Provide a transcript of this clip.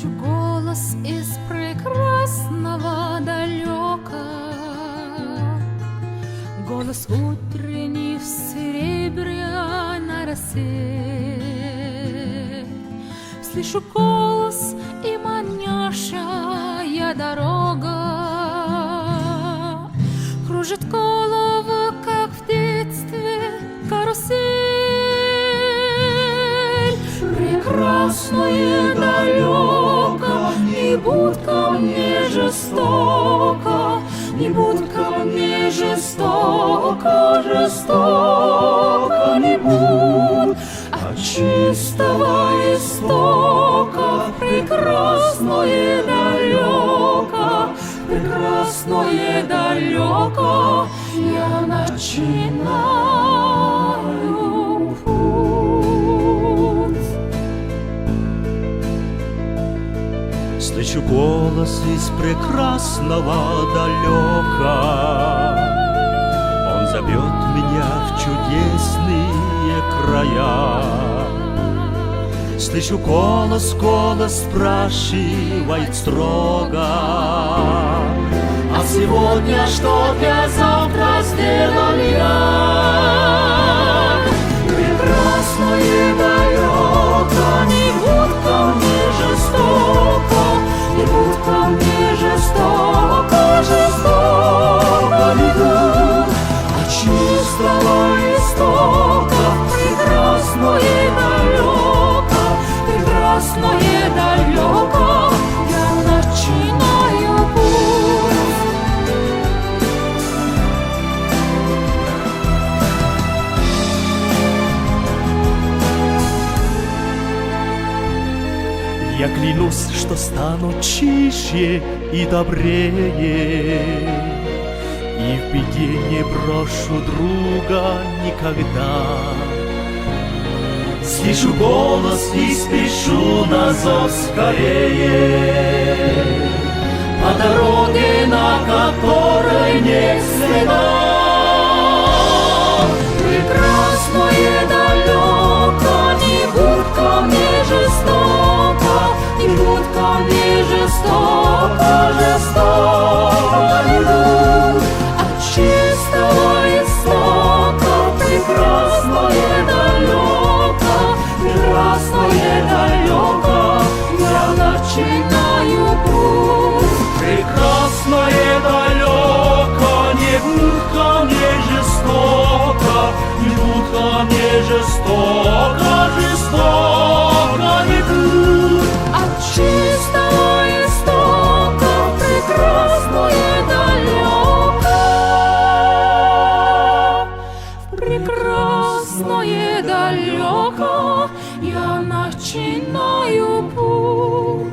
Слышу голос из прекрасного далека, голос утренний в серебряной росе. Слышу голос и манящая дорога, кружит голову, как в детстве, карусель. Прекрасное далеко, не будь ко мне жестоко, не будь ко мне жестоко, жестоко не будь. От чистого истока прекрасное далеко, прекрасное далеко я начинаю путь. Слышу голос из прекрасного далека, он зовет меня в чудесные края. Слышу голос, голос спрашивает строго: а сегодня что для завтра сделал я? Прекрасное далеко, не будь ко мне жестоко, не будь ко мне жестоко, жестоко не будь. От чистого истока прекрасное далеко, прекрасное далеко я начинаю путь. Я клянусь, что стану чище и добрее, и в беде не брошу друга никогда. Слышу голос и спешу на зов скорее, по дороге, на которой нет следа. Прекрасное далеко, не будь ко мне жестоко, не будь ко мне жестоко, жестоко не будь. От чистого истока прекрасное далеко, прекрасное далеко я начинаю путь. Прекрасное далеко, не будь ко мне жестоко, не будь ко мне жестоко, жестоко не будь. От чистого истока прекрасное далеко, прекрасное далеко я начинаю путь.